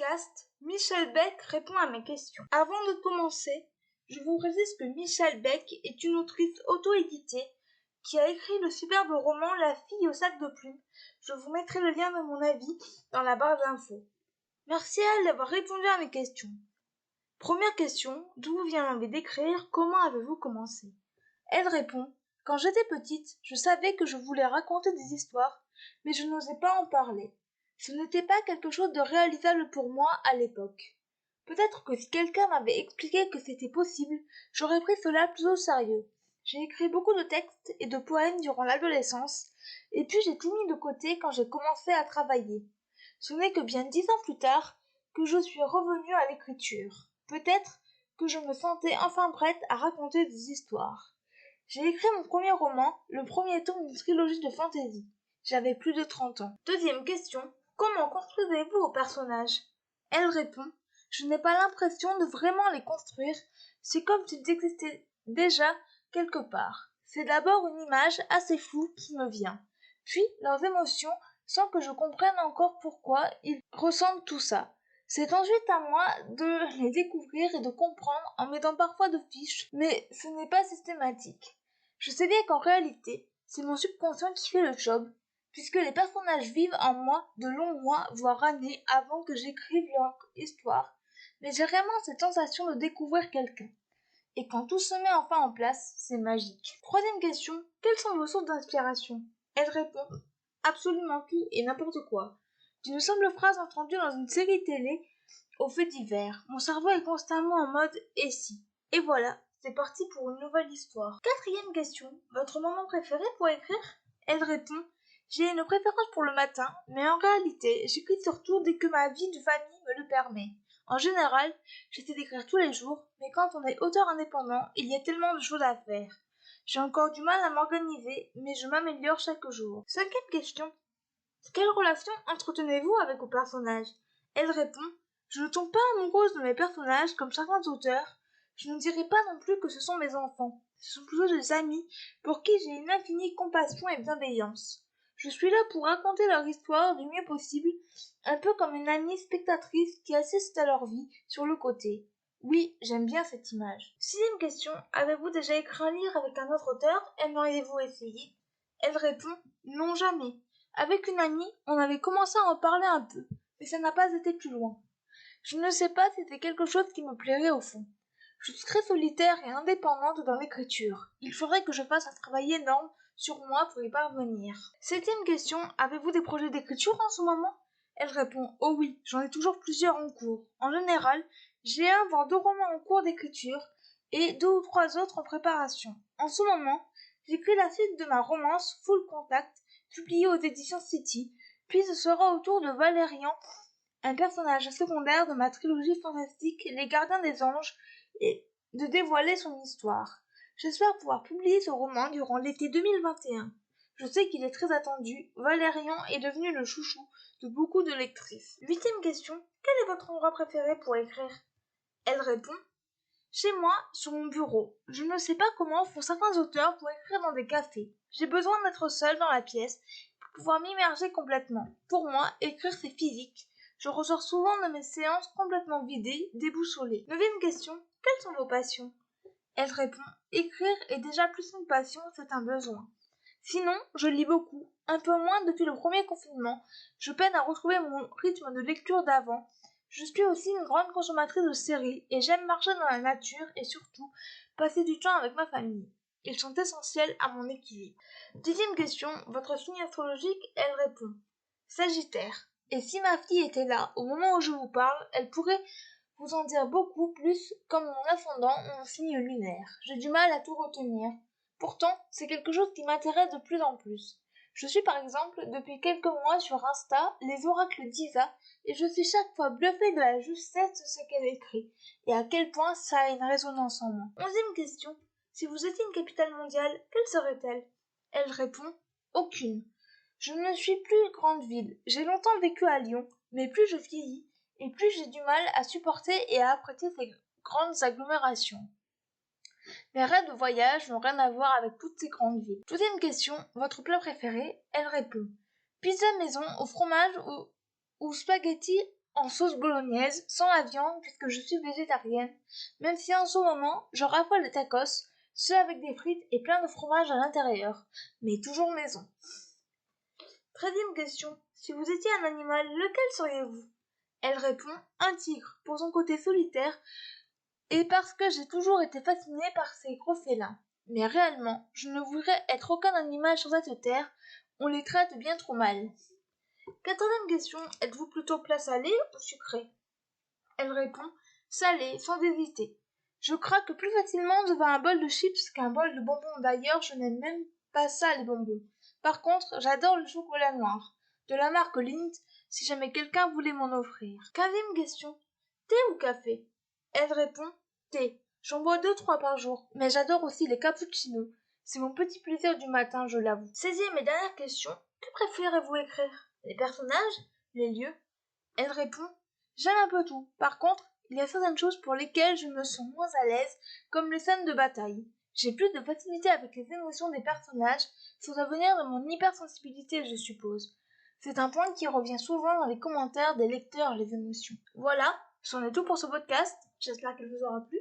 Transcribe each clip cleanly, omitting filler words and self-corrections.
podcast, Michel Beck répond à mes questions. Avant de commencer, je vous précise que Michel Beck est une autrice auto-éditée qui a écrit le superbe roman La fille au sac de plumes. Je vous mettrai le lien de mon avis dans la barre d'infos. Merci à elle d'avoir répondu à mes questions. Première question, d'où vient l'envie d'écrire? Comment avez-vous commencé? Elle répond, quand j'étais petite, je savais que je voulais raconter des histoires, mais je n'osais pas en parler. Ce n'était pas quelque chose de réalisable pour moi à l'époque. Peut-être que si quelqu'un m'avait expliqué que c'était possible, j'aurais pris cela plus au sérieux. J'ai écrit beaucoup de textes et de poèmes durant l'adolescence, et puis j'ai tout mis de côté quand j'ai commencé à travailler. Ce n'est que bien 10 ans plus tard que je suis revenue à l'écriture. Peut-être que je me sentais enfin prête à raconter des histoires. J'ai écrit mon premier roman, le premier tome d'une trilogie de fantasy. J'avais plus de 30 ans. Deuxième question, comment construisez-vous vos personnages? Elle répond, je n'ai pas l'impression de vraiment les construire, c'est comme s'ils existaient déjà quelque part. C'est d'abord une image assez floue qui me vient, puis leurs émotions sans que je comprenne encore pourquoi ils ressentent tout ça. C'est ensuite à moi de les découvrir et de comprendre en mettant parfois de fiches, mais ce n'est pas systématique. Je sais bien qu'en réalité, c'est mon subconscient qui fait le job, puisque les personnages vivent en moi de longs mois, voire années, avant que j'écrive leur histoire. Mais j'ai vraiment cette sensation de découvrir quelqu'un. Et quand tout se met enfin en place, c'est magique. Troisième question, quelles sont vos sources d'inspiration? Elle répond, absolument tout et n'importe quoi. D'une simple phrase entendue dans une série télé aux faits divers. Mon cerveau est constamment en mode et si. Et voilà, c'est parti pour une nouvelle histoire. Quatrième question, votre moment préféré pour écrire? Elle répond, j'ai une préférence pour le matin, mais en réalité, j'écris surtout dès que ma vie de famille me le permet. En général, j'essaie d'écrire tous les jours, mais quand on est auteur indépendant, il y a tellement de choses à faire. J'ai encore du mal à m'organiser, mais je m'améliore chaque jour. Cinquième question, quelle relation entretenez-vous avec vos personnages? Elle répond, je ne tombe pas amoureuse de mes personnages comme certains auteurs. Je ne dirais pas non plus que ce sont mes enfants. Ce sont plutôt des amis pour qui j'ai une infinie compassion et bienveillance. Je suis là pour raconter leur histoire du mieux possible, un peu comme une amie spectatrice qui assiste à leur vie sur le côté. Oui, j'aime bien cette image. Sixième question, avez-vous déjà écrit un livre avec un autre auteur? Aimeriez-vous essayer? Elle répond, non jamais. Avec une amie, on avait commencé à en parler un peu, mais ça n'a pas été plus loin. Je ne sais pas si c'est quelque chose qui me plairait au fond. Je suis très solitaire et indépendante dans l'écriture. Il faudrait que je fasse un travail énorme sur moi pour y parvenir. Septième question, avez-vous des projets d'écriture en ce moment? Elle répond, oh oui, j'en ai toujours plusieurs en cours. En général, j'ai un voire 2 romans en cours d'écriture et 2 ou 3 autres en préparation. En ce moment, j'écris la suite de ma romance Full Contact, publiée aux éditions City, puis ce sera au tour de Valérian, un personnage secondaire de ma trilogie fantastique Les Gardiens des Anges, et de dévoiler son histoire. J'espère pouvoir publier ce roman durant l'été 2021. Je sais qu'il est très attendu, Valérian est devenu le chouchou de beaucoup de lectrices. Huitième question, quel est votre endroit préféré pour écrire? Elle répond, chez moi, sur mon bureau. Je ne sais pas comment font certains auteurs pour écrire dans des cafés. J'ai besoin d'être seule dans la pièce pour pouvoir m'immerger complètement. Pour moi, écrire c'est physique. Je ressors souvent de mes séances complètement vidées, déboussolée. Neuvième question, quelles sont vos passions? Elle répond, écrire est déjà plus une passion, c'est un besoin. Sinon, je lis beaucoup, un peu moins depuis le premier confinement. Je peine à retrouver mon rythme de lecture d'avant. Je suis aussi une grande consommatrice de séries et j'aime marcher dans la nature et surtout passer du temps avec ma famille. Ils sont essentiels à mon équilibre. Dixième question, votre signe astrologique? Elle répond, Sagittaire. Et si ma fille était là, au moment où je vous parle, elle pourrait vous en dire beaucoup plus comme mon ascendant ou mon signe lunaire. J'ai du mal à tout retenir. Pourtant, c'est quelque chose qui m'intéresse de plus en plus. Je suis par exemple depuis quelques mois sur Insta les oracles d'Isa et je suis chaque fois bluffée de la justesse de ce qu'elle écrit et à quel point ça a une résonance en moi. Onzième question. Si vous étiez une capitale mondiale, quelle serait-elle? Elle répond, aucune. Je ne suis plus grande ville. J'ai longtemps vécu à Lyon, mais plus je vieillis, et plus j'ai du mal à supporter et à apprécier ces grandes agglomérations. Mes rêves de voyage n'ont rien à voir avec toutes ces grandes villes. Deuxième question, votre plat préféré? Elle répond, pizza maison au fromage ou spaghetti en sauce bolognaise, sans la viande puisque je suis végétarienne, même si en ce moment je raffole les tacos, ceux avec des frites et plein de fromage à l'intérieur, mais toujours maison. 13e question. Si vous étiez un animal, lequel seriez-vous? Elle répond un tigre, pour son côté solitaire, et parce que j'ai toujours été fascinée par ces gros félins. Mais réellement, je ne voudrais être aucun animal sur cette terre, on les traite bien trop mal. 14e question. Êtes-vous plutôt plat salé ou sucré? Elle répond salé, sans hésiter. Je craque plus facilement devant un bol de chips qu'un bol de bonbons. D'ailleurs, je n'aime même pas ça, les bonbons. Par contre, j'adore le chocolat noir, de la marque Lindt, si jamais quelqu'un voulait m'en offrir. 15e question. Thé ou café? Elle répond thé. J'en bois 2-3 par jour, mais j'adore aussi les cappuccinos. C'est mon petit plaisir du matin, je l'avoue. 16e et dernière question. Que préférez-vous écrire? Les personnages? Les lieux? Elle répond j'aime un peu tout. Par contre, il y a certaines choses pour lesquelles je me sens moins à l'aise, comme les scènes de bataille. J'ai plus de facilité avec les émotions des personnages, ça doit venir de mon hypersensibilité, je suppose. C'est un point qui revient souvent dans les commentaires des lecteurs, les émotions. Voilà, c'en est tout pour ce podcast. J'espère qu'il vous aura plu.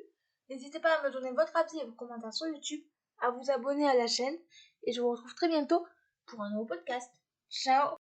N'hésitez pas à me donner votre avis et vos commentaires sur YouTube, à vous abonner à la chaîne, et je vous retrouve très bientôt pour un nouveau podcast. Ciao!